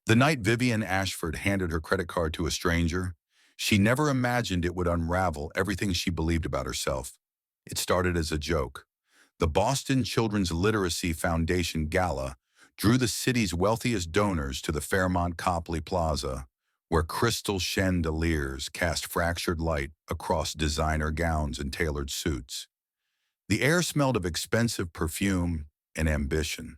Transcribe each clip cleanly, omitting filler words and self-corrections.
The night Vivien Ashford handed her credit card to a stranger, she never imagined it would unravel everything she believed about herself. It started as a joke. The Boston Children's Literacy Foundation Gala drew the city's wealthiest donors to the Fairmont Copley Plaza, where crystal chandeliers cast fractured light across designer gowns and tailored suits. The air smelled of expensive perfume and ambition.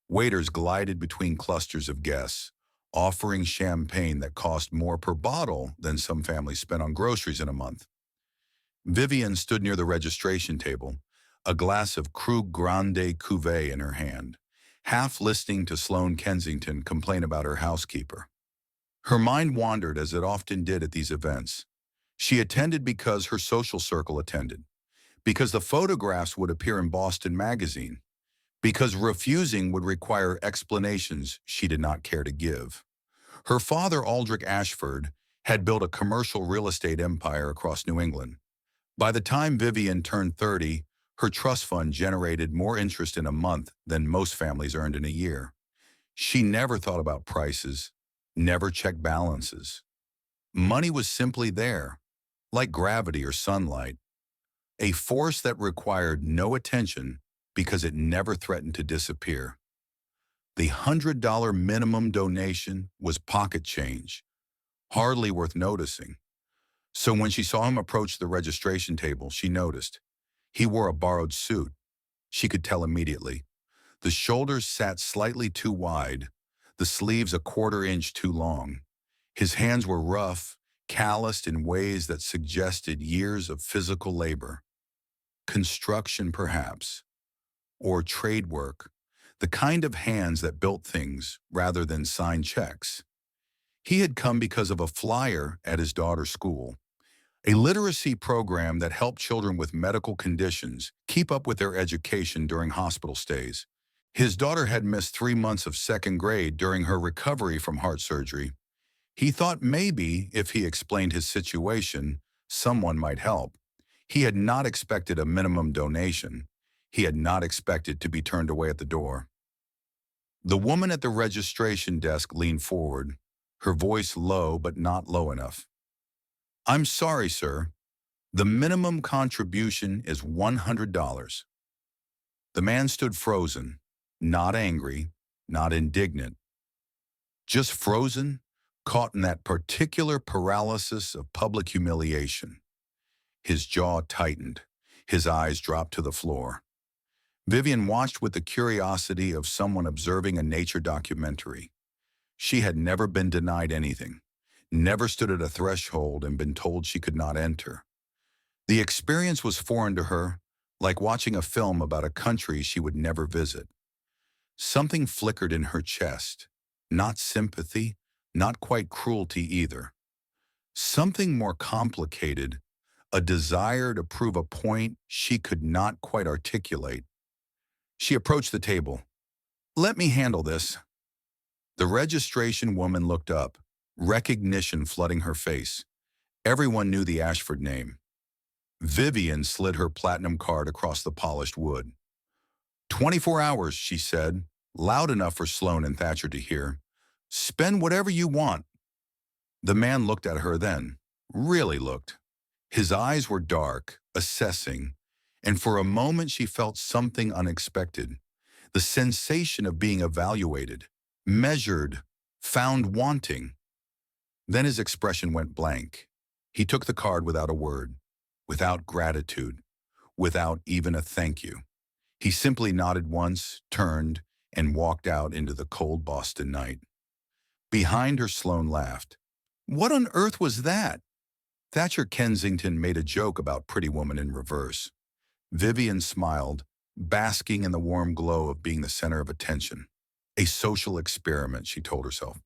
Waiters glided between clusters of guests, offering champagne that cost more per bottle than some families spent on groceries in a month. Vivien stood near the registration table, a glass of Krug Grande Cuvée in her hand, half listening to Sloane Kensington complain about her housekeeper. Her mind wandered as it often did at these events. She attended because her social circle attended, because the photographs would appear in Boston Magazine, because refusing would require explanations she did not care to give. Her father, Aldrich Ashford, had built a commercial real estate empire across New England. By the time Vivien turned 30, her trust fund generated more interest in a month than most families earned in a year. She never thought about prices, never checked balances. Money was simply there, like gravity or sunlight, a force that required no attention because it never threatened to disappear. The $100 minimum donation was pocket change, hardly worth noticing. So when she saw him approach the registration table, she noticed. He wore a borrowed suit. She could tell immediately. The shoulders sat slightly too wide, the sleeves a quarter-inch too long. His hands were rough, calloused in ways that suggested years of physical labor. Construction, perhaps, or trade work, the kind of hands that built things rather than signed checks. He had come because of a flyer at his daughter's school, a literacy program that helped children with medical conditions keep up with their education during hospital stays. His daughter had missed 3 months of second grade during her recovery from heart surgery. He thought maybe if he explained his situation, someone might help. He had not expected a minimum donation. He had not expected to be turned away at the door. The woman at the registration desk leaned forward, her voice low but not low enough. "I'm sorry, sir. The minimum contribution is $100. The man stood frozen, not angry, not indignant. Just frozen, caught in that particular paralysis of public humiliation. His jaw tightened, his eyes dropped to the floor. Vivien watched with the curiosity of someone observing a nature documentary. She had never been denied anything, never stood at a threshold and been told she could not enter. The experience was foreign to her, like watching a film about a country she would never visit. Something flickered in her chest, not sympathy, not quite cruelty either. Something more complicated, a desire to prove a point she could not quite articulate. She approached the table. "Let me handle this." The registration woman looked up, recognition flooding her face. Everyone knew the Ashford name. Vivien slid her platinum card across the polished wood. 24 hours, she said, loud enough for Sloane and Thatcher to hear. "Spend whatever you want." The man looked at her then, really looked. His eyes were dark, assessing, and for a moment she felt something unexpected. The sensation of being evaluated, measured, found wanting. Then his expression went blank. He took the card without a word, without gratitude, without even a thank you. He simply nodded once, turned, and walked out into the cold Boston night. Behind her, Sloane laughed. "What on earth was that?" Thatcher Kensington made a joke about Pretty Woman in reverse. Vivien smiled, basking in the warm glow of being the center of attention. A social experiment, she told herself.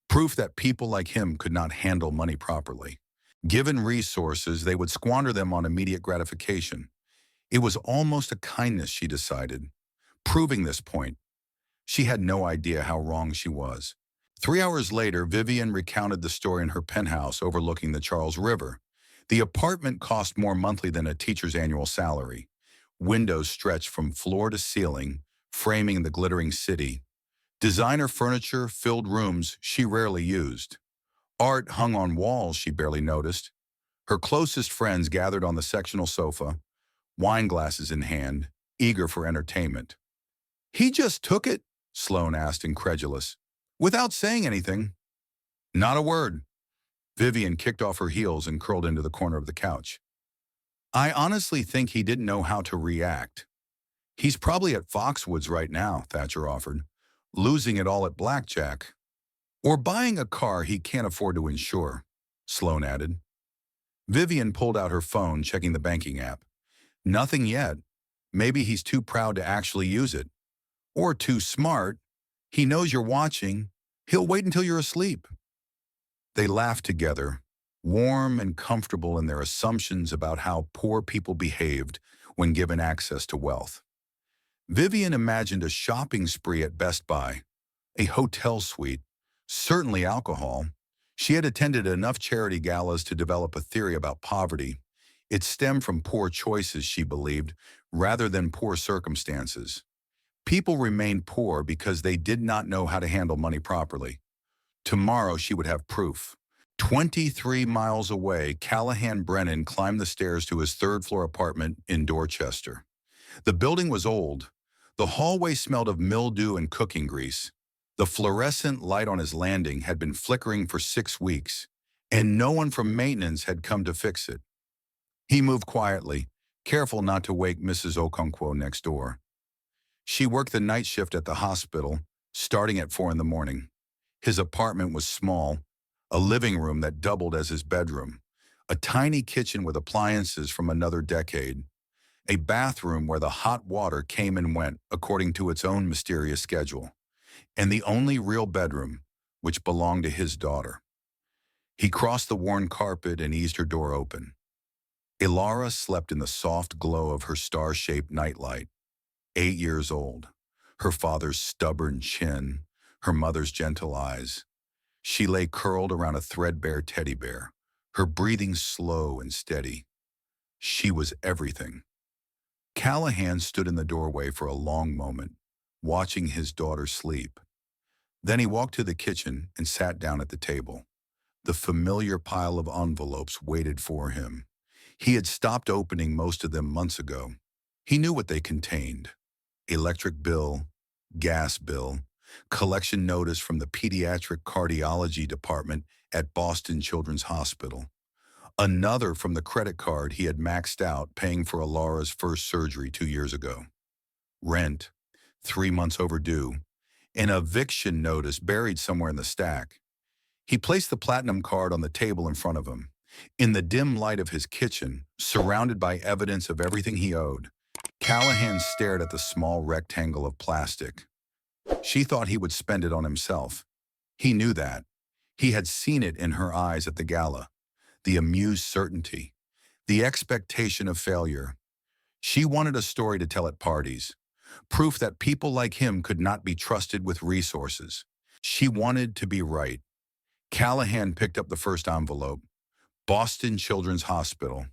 Proof that people like him could not handle money properly. Given resources, they would squander them on immediate gratification. It was almost a kindness, she decided. Proving this point, she had no idea how wrong she was. 3 hours later, Vivien recounted the story in her penthouse overlooking the Charles River. The apartment cost more monthly than a teacher's annual salary. Windows stretched from floor to ceiling, framing the glittering city. Designer furniture filled rooms she rarely used. Art hung on walls she barely noticed. Her closest friends gathered on the sectional sofa, wine glasses in hand, eager for entertainment. "He just took it?" Sloane asked, incredulous. "Without saying anything?" "Not a word." Vivien kicked off her heels and curled into the corner of the couch. "I honestly think he didn't know how to react." "He's probably at Foxwoods right now," Thatcher offered, "losing it all at blackjack. Or buying a car he can't afford to insure," Sloane added. Vivien pulled out her phone, checking the banking app. "Nothing yet. Maybe he's too proud to actually use it. Or too smart. He knows you're watching. He'll wait until you're asleep." They laughed together, warm and comfortable in their assumptions about how poor people behaved when given access to wealth. Vivien imagined a shopping spree at Best Buy, a hotel suite, certainly alcohol. She had attended enough charity galas to develop a theory about poverty. It stemmed from poor choices, she believed, rather than poor circumstances. People remained poor because they did not know how to handle money properly. Tomorrow she would have proof. 23 miles away, Callahan Brennan climbed the stairs to his third-floor apartment in Dorchester. The building was old. The hallway smelled of mildew and cooking grease. The fluorescent light on his landing had been flickering for 6 weeks, and no one from maintenance had come to fix it. He moved quietly, careful not to wake Mrs. Okonkwo next door. She worked the night shift at the hospital, starting at 4 in the morning. His apartment was small, a living room that doubled as his bedroom, a tiny kitchen with appliances from another decade, a bathroom where the hot water came and went according to its own mysterious schedule, and the only real bedroom, which belonged to his daughter. He crossed the worn carpet and eased her door open. Ilara slept in the soft glow of her star-shaped nightlight, 8 years old, her father's stubborn chin, her mother's gentle eyes. She lay curled around a threadbare teddy bear, her breathing slow and steady. She was everything. Callahan stood in the doorway for a long moment, watching his daughter sleep. Then he walked to the kitchen and sat down at the table. The familiar pile of envelopes waited for him. He had stopped opening most of them months ago. He knew what they contained: electric bill, gas bill, collection notice from the pediatric cardiology department at Boston Children's Hospital, another from the credit card he had maxed out paying for Alara's first surgery 2 years ago, rent, 3 months overdue, an eviction notice buried somewhere in the stack. He placed the platinum card on the table in front of him. In the dim light of his kitchen, surrounded by evidence of everything he owed, Callahan stared at the small rectangle of plastic. She thought he would spend it on himself. He knew that. He had seen it in her eyes at the gala. The amused certainty. The expectation of failure. She wanted a story to tell at parties. Proof that people like him could not be trusted with resources. She wanted to be right. Callahan picked up the first envelope. Boston Children's Hospital.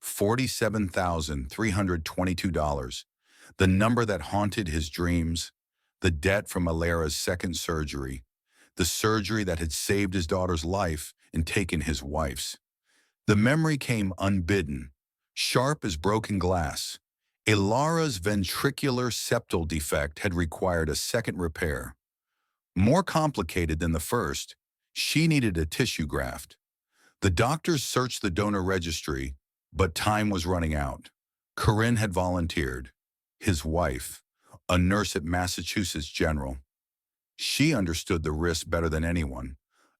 $47,322. The number that haunted his dreams. The debt from Alara's second surgery. The surgery that had saved his daughter's life and taken his wife's. The memory came unbidden, sharp as broken glass. Alara's ventricular septal defect had required a second repair. More complicated than the first, she needed a tissue graft. The doctors searched the donor registry, but time was running out. Corinne had volunteered. His wife, a nurse at Massachusetts General. She understood the risk better than anyone.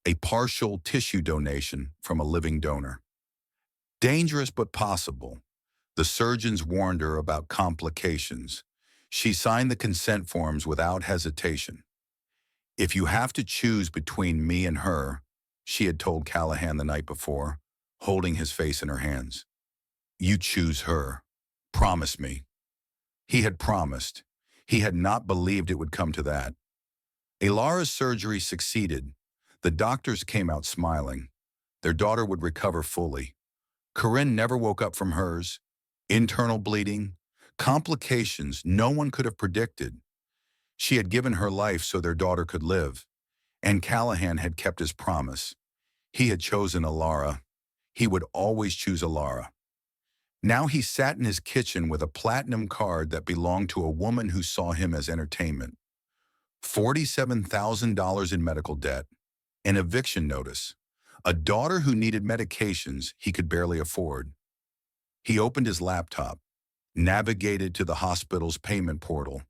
A partial tissue donation from a living donor. Dangerous but possible. The surgeons warned her about complications. She signed the consent forms without hesitation. "If you have to choose between me and her," she had told Callahan the night before, holding his face in her hands, "you choose her. Promise me." He had promised. He had not believed it would come to that. Alara's surgery succeeded. The doctors came out smiling. Their daughter would recover fully. Corinne never woke up from hers. Internal bleeding, complications no one could have predicted. She had given her life so their daughter could live, and Callahan had kept his promise. He had chosen Alara. He would always choose Alara. Now he sat in his kitchen with a platinum card that belonged to a woman who saw him as entertainment. $47,000 in medical debt, an eviction notice, a daughter who needed medications he could barely afford. He opened his laptop, navigated to the hospital's payment portal,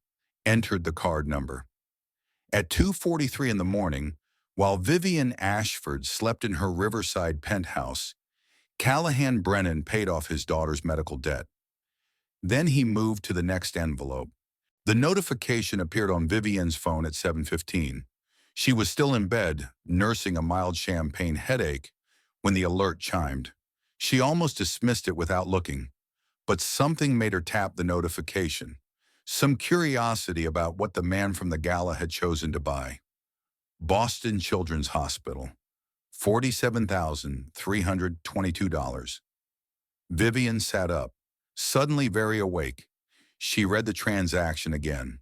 entered the card number. At 2:43 in the morning, while Vivien Ashford slept in her Riverside penthouse, Callahan Brennan paid off his daughter's medical debt. Then he moved to the next envelope. The notification appeared on Vivien's phone at 7:15. She was still in bed, nursing a mild champagne headache, when the alert chimed. She almost dismissed it without looking, but something made her tap the notification. Some curiosity about what the man from the gala had chosen to buy. Boston Children's Hospital, $47,322. Vivien sat up, suddenly very awake. She read the transaction again,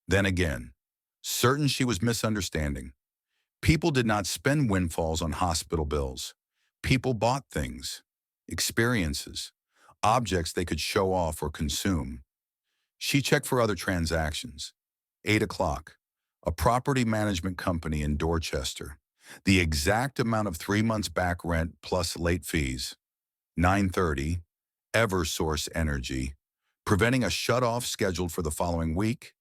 then again, certain she was misunderstanding. People did not spend windfalls on hospital bills. People bought things, experiences, objects they could show off or consume. She checked for other transactions. 8 o'clock, a property management company in Dorchester. The exact amount of 3 months back rent plus late fees. 9:30, Eversource Energy, preventing a shut-off scheduled for the following week.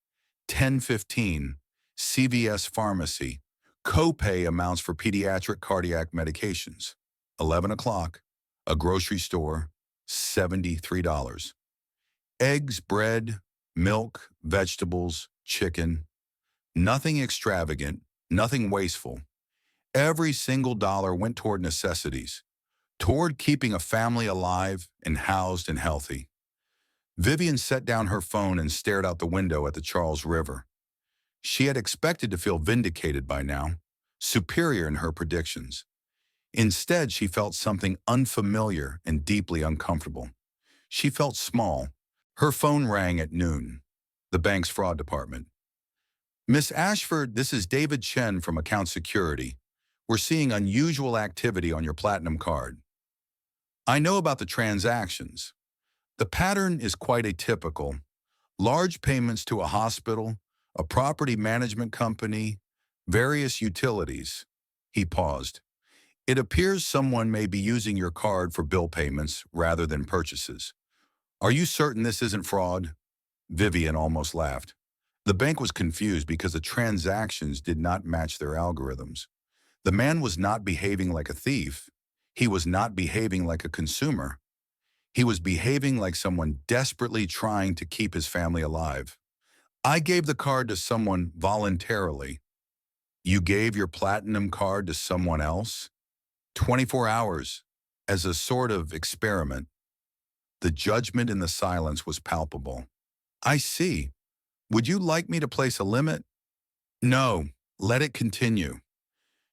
10:15, CVS Pharmacy, copay amounts for pediatric cardiac medications. 11 o'clock, a grocery store, $73. Eggs, bread, milk, vegetables, chicken. Nothing extravagant, nothing wasteful. Every single dollar went toward necessities, toward keeping a family alive and housed and healthy. Vivien set down her phone and stared out the window at the Charles River. She had expected to feel vindicated by now, superior in her predictions. Instead, she felt something unfamiliar and deeply uncomfortable. She felt small. Her phone rang at noon. The bank's fraud department. Miss Ashford, this is David Chen from Account Security. We're seeing unusual activity on your platinum card. I know about the transactions. The pattern is quite atypical. Large payments to a hospital, a property management company, various utilities. He paused. It appears someone may be using your card for bill payments rather than purchases. Are you certain this isn't fraud? Vivien almost laughed. The bank was confused because the transactions did not match their algorithms. The man was not behaving like a thief. He was not behaving like a consumer. He was behaving like someone desperately trying to keep his family alive. I gave the card to someone voluntarily. You gave your platinum card to someone else? 24 hours, as a sort of experiment. The judgment in the silence was palpable. I see. Would you like me to place a limit? No, let it continue.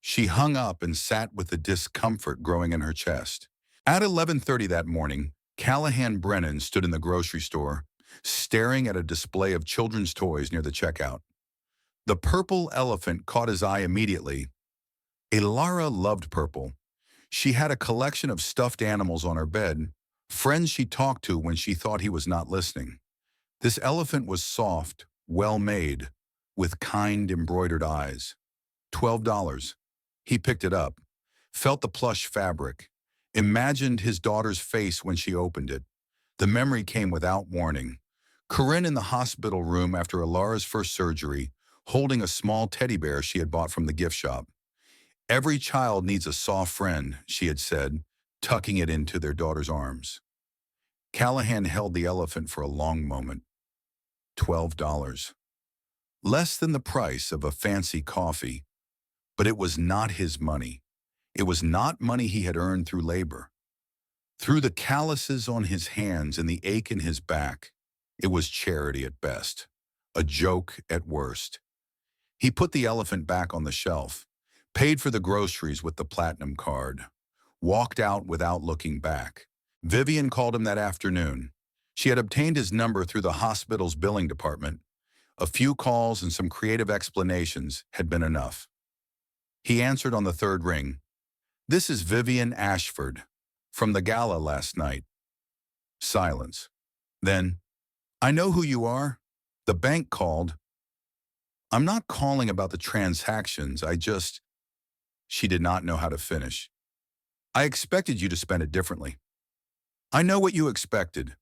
She hung up and sat with the discomfort growing in her chest. At 11:30 that morning, Callahan Brennan stood in the grocery store, staring at a display of children's toys near the checkout. The purple elephant caught his eye immediately. Alara loved purple. She had a collection of stuffed animals on her bed, friends she talked to when she thought he was not listening. This elephant was soft, well-made, with kind embroidered eyes. $12. He picked it up, felt the plush fabric, imagined his daughter's face when she opened it. The memory came without warning. Corinne in the hospital room after Alara's first surgery, holding a small teddy bear she had bought from the gift shop. Every child needs a soft friend, she had said, tucking it into their daughter's arms. Callahan held the elephant for a long moment. $12. Less than the price of a fancy coffee, but it was not his money. It was not money he had earned through labor. Through the calluses on his hands and the ache in his back, it was charity at best, a joke at worst. He put the elephant back on the shelf, paid for the groceries with the platinum card, walked out without looking back. Vivien called him that afternoon. She had obtained his number through the hospital's billing department. A few calls and some creative explanations had been enough. He answered on the third ring. "This is Vivien Ashford, from the gala last night." Silence. Then, "I know who you are. The bank called." "I'm not calling about the transactions, I just—" She did not know how to finish. "I expected you to spend it differently." "I know what you expected."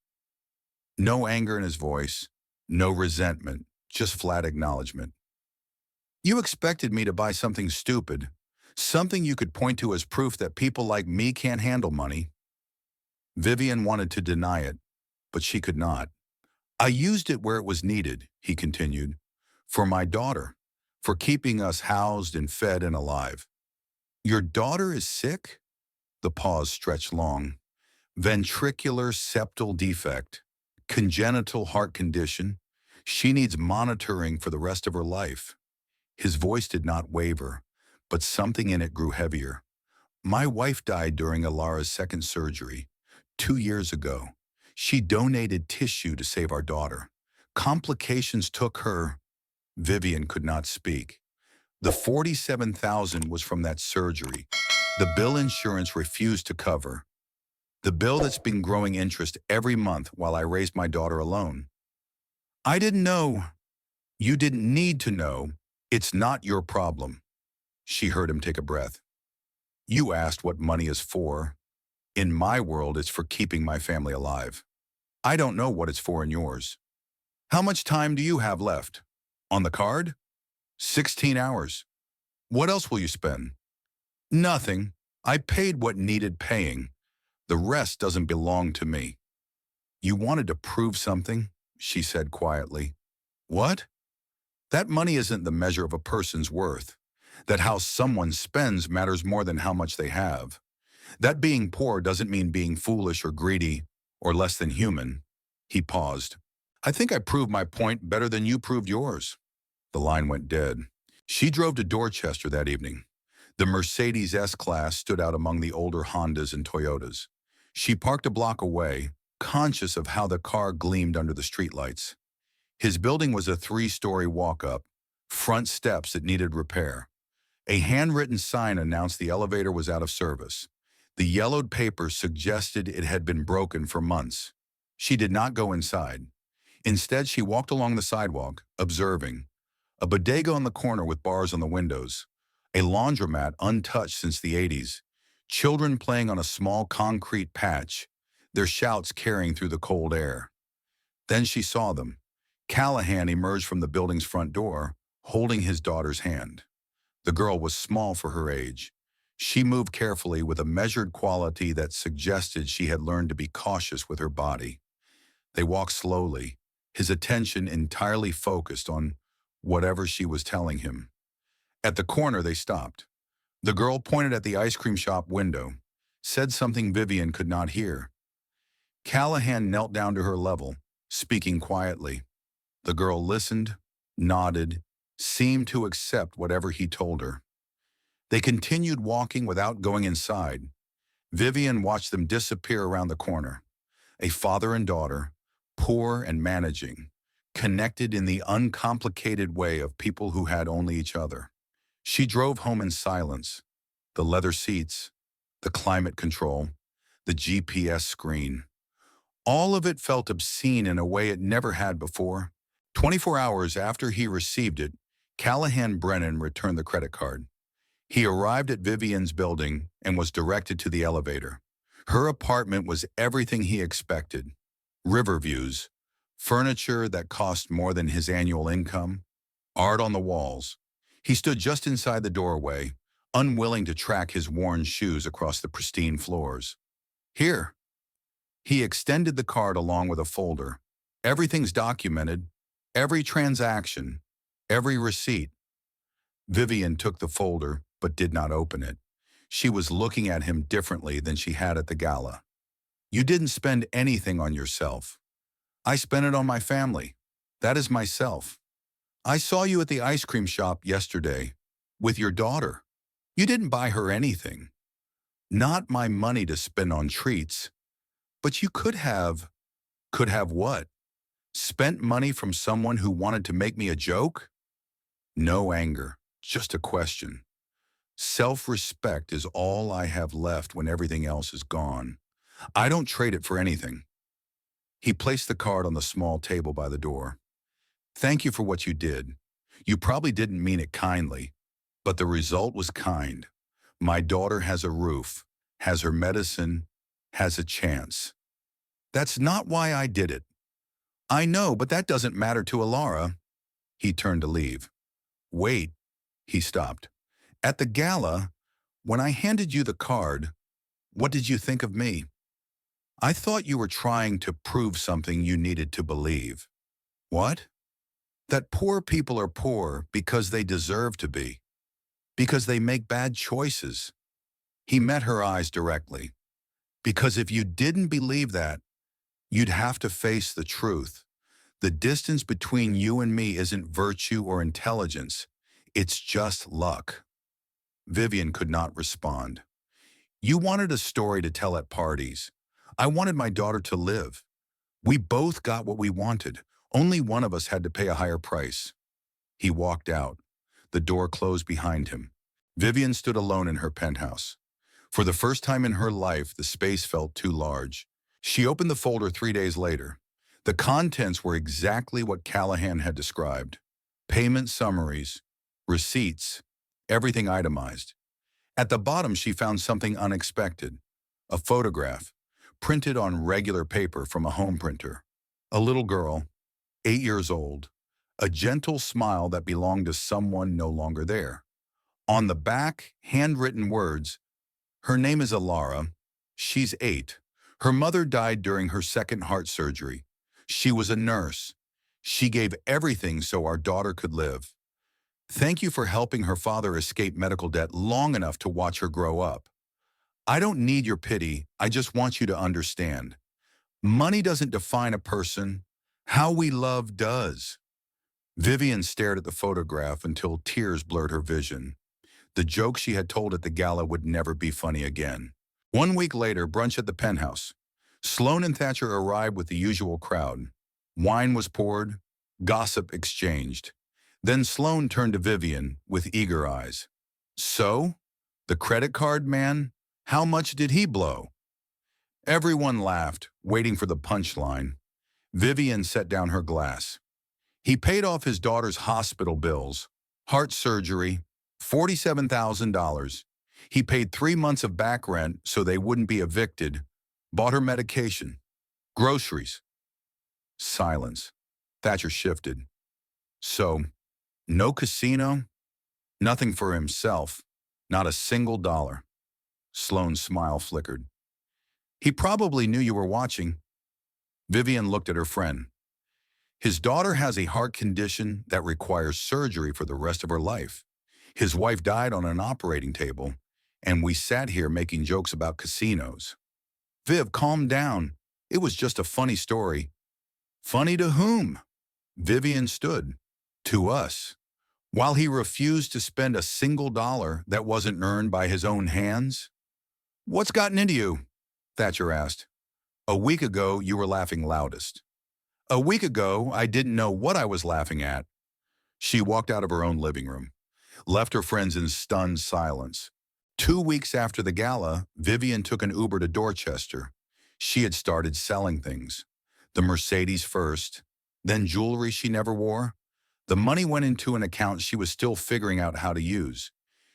No anger in his voice, no resentment, just flat acknowledgement. "You expected me to buy something stupid, something you could point to as proof that people like me can't handle money." Vivien wanted to deny it, but she could not. "I used it where it was needed," he continued, "for my daughter, for keeping us housed and fed and alive." "Your daughter is sick?" The pause stretched long. "Ventricular septal defect, congenital heart condition. She needs monitoring for the rest of her life." His voice did not waver, but something in it grew heavier. "My wife died during Alara's second surgery, 2 years ago. She donated tissue to save our daughter. Complications took her—" Vivien could not speak. "The 47,000 was from that surgery. The bill insurance refused to cover. The bill that's been growing interest every month while I raised my daughter alone." "I didn't know." "You didn't need to know. It's not your problem." She heard him take a breath. "You asked what money is for. In my world, it's for keeping my family alive. I don't know what it's for in yours. How much time do you have left? On the card?" 16 hours. "What else will you spend?" "Nothing. I paid what needed paying. The rest doesn't belong to me." "You wanted to prove something," she said quietly. "What?" "That money isn't the measure of a person's worth. That how someone spends matters more than how much they have. That being poor doesn't mean being foolish or greedy or less than human." He paused. "I think I proved my point better than you proved yours." The line went dead. She drove to Dorchester that evening. The Mercedes S-Class stood out among the older Hondas and Toyotas. She parked a block away, conscious of how the car gleamed under the streetlights. His building was a 3-story walk-up, front steps that needed repair. A handwritten sign announced the elevator was out of service. The yellowed paper suggested it had been broken for months. She did not go inside. Instead, she walked along the sidewalk, observing. A bodega on the corner with bars on the windows. A laundromat untouched since the 80s. Children playing on a small concrete patch, their shouts carrying through the cold air. Then she saw them. Callahan emerged from the building's front door, holding his daughter's hand. The girl was small for her age. She moved carefully with a measured quality that suggested she had learned to be cautious with her body. They walked slowly, his attention entirely focused on whatever she was telling him. At the corner, they stopped. The girl pointed at the ice cream shop window, said something Vivien could not hear. Callahan knelt down to her level, speaking quietly. The girl listened, nodded, seemed to accept whatever he told her. They continued walking without going inside. Vivien watched them disappear around the corner. A father and daughter, poor and managing, connected in the uncomplicated way of people who had only each other. She drove home in silence. The leather seats, the climate control, the GPS screen. All of it felt obscene in a way it never had before. 24 hours after he received it, Callahan Brennan returned the credit card. He arrived at Vivien's building and was directed to the elevator. Her apartment was everything he expected. River views, furniture that cost more than his annual income, art on the walls. He stood just inside the doorway, unwilling to track his worn shoes across the pristine floors. "Here." He extended the card along with a folder. "Everything's documented. Every transaction. Every receipt." Vivien took the folder, but did not open it. She was looking at him differently than she had at the gala. "You didn't spend anything on yourself. I spent it on my family. That is myself. I saw you at the ice cream shop yesterday, with your daughter. You didn't buy her anything. Not my money to spend on treats. But you could have." "Could have what?" Spent money from someone who wanted to make me a joke? No anger, just a question. Self-respect is all I have left when everything else is gone. I don't trade it for anything. He placed the card on the small table by the door. Thank you for what you did. You probably didn't mean it kindly, but the result was kind. My daughter has a roof, has her medicine, has a chance. That's not why I did it. I know, but that doesn't matter to Alara. He turned to leave. Wait, he stopped. At the gala, when I handed you the card, what did you think of me? I thought you were trying to prove something you needed to believe. What? That poor people are poor because they deserve to be, because they make bad choices. He met her eyes directly. Because if you didn't believe that, you'd have to face the truth. The distance between you and me isn't virtue or intelligence. It's just luck. Vivien could not respond. You wanted a story to tell at parties. I wanted my daughter to live. We both got what we wanted. Only one of us had to pay a higher price. He walked out. The door closed behind him. Vivien stood alone in her penthouse. For the first time in her life, the space felt too large. She opened the folder 3 days later. The contents were exactly what Callahan had described. Payment summaries, receipts, everything itemized. At the bottom, she found something unexpected. A photograph, printed on regular paper from a home printer. A little girl, 8 years old, a gentle smile that belonged to someone no longer there. On the back, handwritten words, her name is Alara. She's 8. Her mother died during her second heart surgery. She was a nurse. She gave everything so our daughter could live. Thank you for helping her father escape medical debt long enough to watch her grow up. I don't need your pity. I just want you to understand. Money doesn't define a person. How we love does. Vivien stared at the photograph until tears blurred her vision. The joke she had told at the gala would never be funny again. 1 week later, brunch at the penthouse. Sloane and Thatcher arrived with the usual crowd. Wine was poured, gossip exchanged. Then Sloane turned to Vivien with eager eyes. So? The credit card man? How much did he blow? Everyone laughed, waiting for the punchline. Vivien set down her glass. He paid off his daughter's hospital bills, heart surgery, $47,000. He paid 3 months of back rent so they wouldn't be evicted, bought her medication, groceries. Silence. Thatcher shifted. So, no casino, nothing for himself, not a single dollar. Sloane's smile flickered. He probably knew you were watching. Vivien looked at her friend. His daughter has a heart condition that requires surgery for the rest of her life. His wife died on an operating table, and we sat here making jokes about casinos. Viv, calm down. It was just a funny story. Funny to whom? Vivien stood. To us. While he refused to spend a single dollar that wasn't earned by his own hands. What's gotten into you? Thatcher asked. A week ago, you were laughing loudest. A week ago, I didn't know what I was laughing at. She walked out of her own living room, left her friends in stunned silence. 2 weeks after the gala, Vivien took an Uber to Dorchester. She had started selling things. The Mercedes first, then jewelry she never wore. The money went into an account she was still figuring out how to use.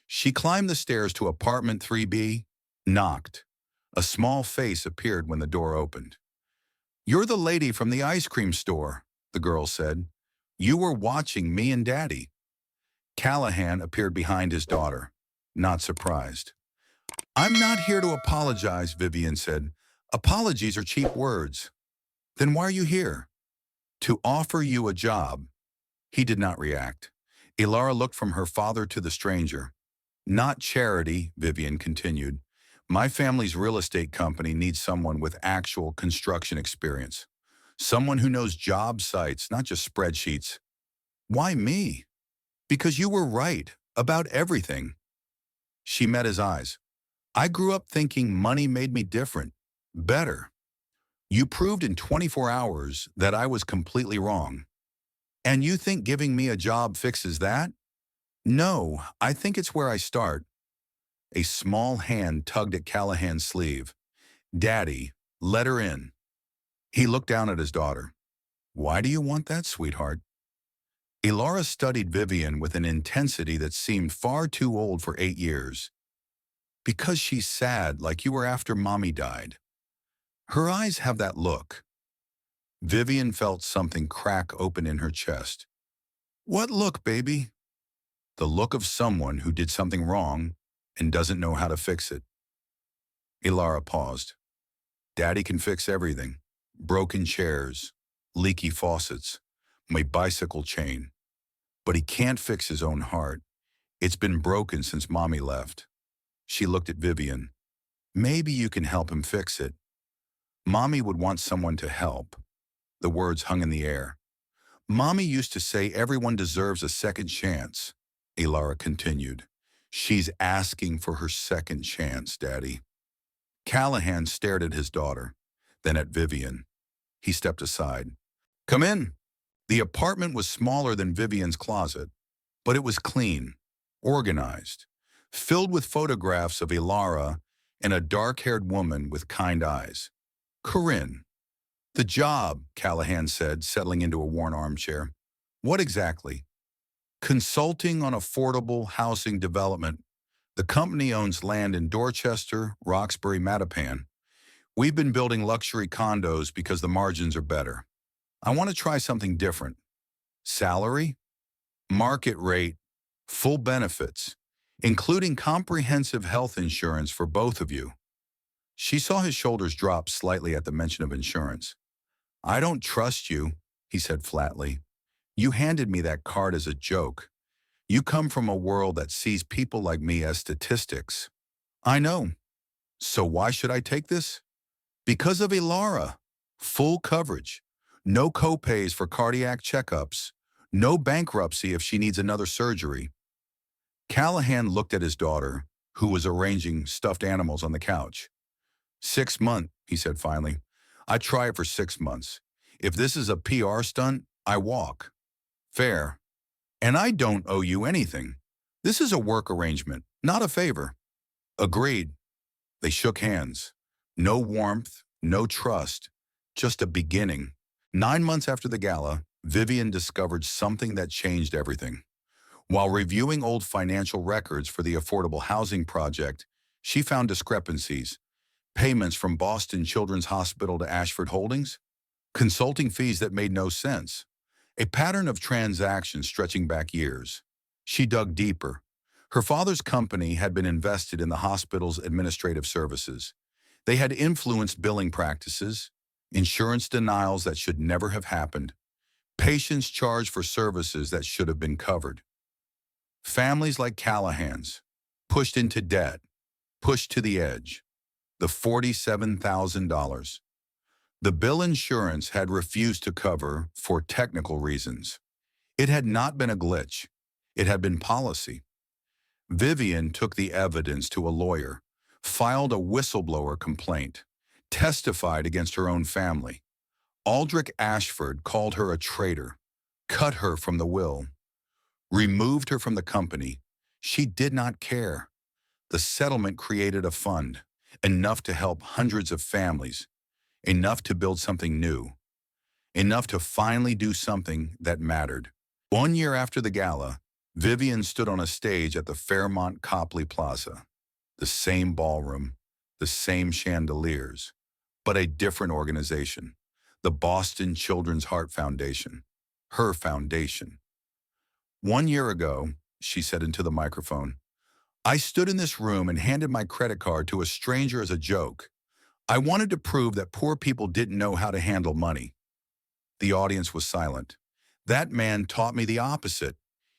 She climbed the stairs to apartment 3B, knocked. A small face appeared when the door opened. You're the lady from the ice cream store, the girl said. You were watching me and Daddy. Callahan appeared behind his daughter, not surprised. I'm not here to apologize, Vivien said. Apologies are cheap words. Then why are you here? To offer you a job. He did not react. Alara looked from her father to the stranger. Not charity, Vivien continued. My family's real estate company needs someone with actual construction experience. Someone who knows job sites, not just spreadsheets. Why me? Because you were right about everything. She met his eyes. I grew up thinking money made me different, better. You proved in 24 hours that I was completely wrong. And you think giving me a job fixes that? No, I think it's where I start. A small hand tugged at Callahan's sleeve. Daddy, let her in. He looked down at his daughter. Why do you want that, sweetheart? Elara studied Vivien with an intensity that seemed far too old for 8 years. Because she's sad, like you were after Mommy died. Her eyes have that look. Vivien felt something crack open in her chest. What look, baby? The look of someone who did something wrong and doesn't know how to fix it. Elara paused. Daddy can fix everything. Broken chairs, leaky faucets, my bicycle chain. But he can't fix his own heart. It's been broken since Mommy left. She looked at Vivien. Maybe you can help him fix it. Mommy would want someone to help. The words hung in the air. Mommy used to say everyone deserves a second chance, Elara continued. She's asking for her second chance, Daddy. Callahan stared at his daughter, then at Vivien. He stepped aside. Come in. The apartment was smaller than Vivien's closet, but it was clean, organized, filled with photographs of Elara and a dark-haired woman with kind eyes. Corinne. The job, Callahan said, settling into a worn armchair. What exactly? Consulting on affordable housing development. The company owns land in Dorchester, Roxbury, Mattapan. We've been building luxury condos because the margins are better. I want to try something different. Salary? Market rate. Full benefits, including comprehensive health insurance for both of you. She saw his shoulders drop slightly at the mention of insurance. I don't trust you, he said flatly. You handed me that card as a joke. You come from a world that sees people like me as statistics. I know. So why should I take this? Because of Elara. Full coverage. No copays for cardiac checkups. No bankruptcy if she needs another surgery. Callahan looked at his daughter, who was arranging stuffed animals on the couch. 6 months, he said finally. I try it for 6 months. If this is a PR stunt, I walk. Fair. And I don't owe you anything. This is a work arrangement, not a favor. Agreed. They shook hands. No warmth, no trust, just a beginning. 9 months after the gala, Vivien discovered something that changed everything. While reviewing old financial records for the affordable housing project, she found discrepancies. Payments from Boston Children's Hospital to Ashford Holdings, consulting fees that made no sense, a pattern of transactions stretching back years. She dug deeper. Her father's company had been invested in the hospital's administrative services. They had influenced billing practices, insurance denials that should never have happened, patients charged for services that should have been covered. Families like Callahan's, pushed into debt, pushed to the edge. The $47,000. The bill insurance had refused to cover for technical reasons. It had not been a glitch. It had been policy. Vivien took the evidence to a lawyer, filed a whistleblower complaint, testified against her own family. Aldrich Ashford called her a traitor, cut her from the will, removed her from the company. She did not care. The settlement created a fund, enough to help hundreds of families, enough to build something new, enough to finally do something that mattered. 1 year after the gala, Vivien stood on a stage at the Fairmont Copley Plaza. The same ballroom, the same chandeliers, but a different organization. The Boston Children's Heart Foundation. Her foundation. 1 year ago, she said into the microphone, I stood in this room and handed my credit card to a stranger as a joke. I wanted to prove that poor people didn't know how to handle money. The audience was silent. That man taught me the opposite.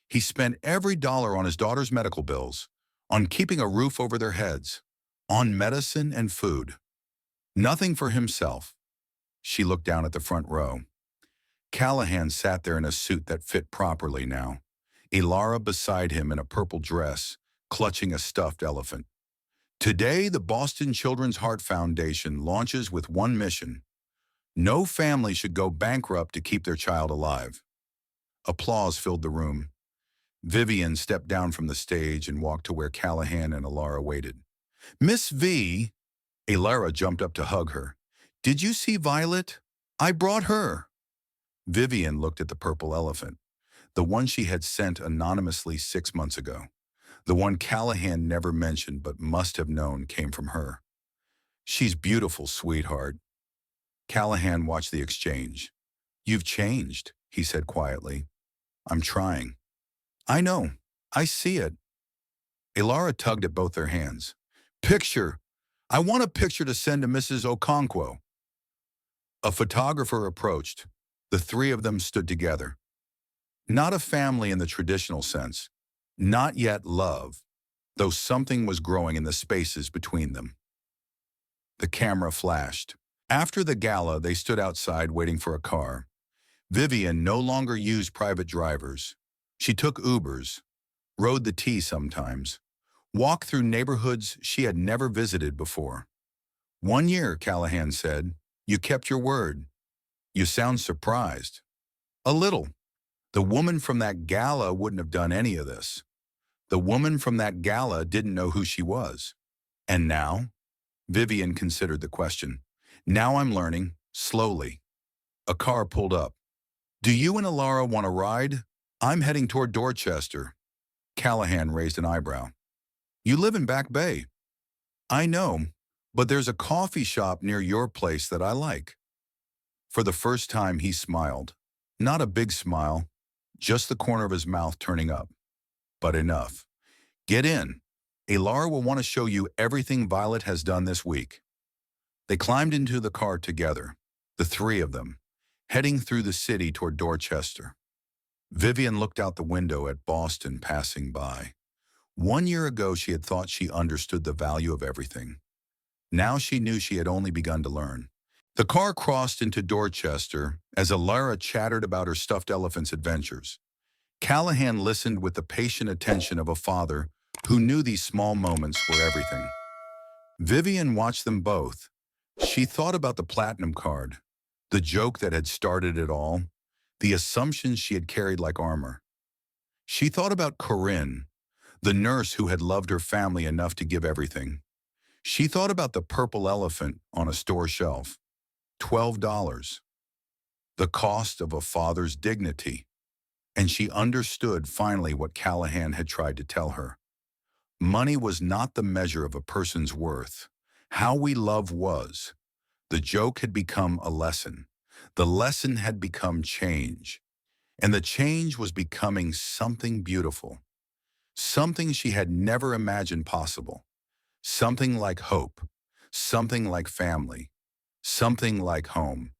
He spent every dollar on his daughter's medical bills, on keeping a roof over their heads, on medicine and food. Nothing for himself. She looked down at the front row. Callahan sat there in a suit that fit properly now. Elara beside him in a purple dress, clutching a stuffed elephant. Today, the Boston Children's Heart Foundation launches with one mission: No family should go bankrupt to keep their child alive. Applause filled the room. Vivien stepped down from the stage and walked to where Callahan and Alara waited. Miss V, Alara jumped up to hug her. Did you see Violet? I brought her. Vivien looked at the purple elephant, the one she had sent anonymously 6 months ago. The one Callahan never mentioned but must have known came from her. She's beautiful, sweetheart. Callahan watched the exchange. You've changed, he said quietly. I'm trying. I know. I see it. Alara tugged at both their hands. Picture. I want a picture to send to Mrs. Okonkwo. A photographer approached. The three of them stood together. Not a family in the traditional sense. Not yet love, though something was growing in the spaces between them. The camera flashed. After the gala, they stood outside waiting for a car. Vivien no longer used private drivers. She took Ubers, rode the T sometimes, walked through neighborhoods she had never visited before. 1 year, Callahan said. You kept your word. You sound surprised. A little. The woman from that gala wouldn't have done any of this. The woman from that gala didn't know who she was. And now? Vivien considered the question. Now I'm learning, slowly. A car pulled up. Do you and Alara want to ride? I'm heading toward Dorchester. Callahan raised an eyebrow. You live in Back Bay. I know, but there's a coffee shop near your place that I like. For the first time, he smiled. Not a big smile, just the corner of his mouth turning up. But enough. Get in. Alara will want to show you everything Violet has done this week. They climbed into the car together, the three of them, heading through the city toward Dorchester. Vivien looked out the window at Boston passing by. 1 year ago, she had thought she understood the value of everything. Now she knew she had only begun to learn. The car crossed into Dorchester as Alara chattered about her stuffed elephant's adventures. Callahan listened with the patient attention of a father who knew these small moments were everything. Vivien watched them both. She thought about the platinum card, the joke that had started it all, the assumptions she had carried like armor. She thought about Corinne, the nurse who had loved her family enough to give everything. She thought about the purple elephant on a store shelf. $12. The cost of a father's dignity. And she understood finally what Callahan had tried to tell her. Money was not the measure of a person's worth. How we love was. The joke had become a lesson. The lesson had become change. And the change was becoming something beautiful. Something she had never imagined possible. Something like hope. Something like family. Something like home.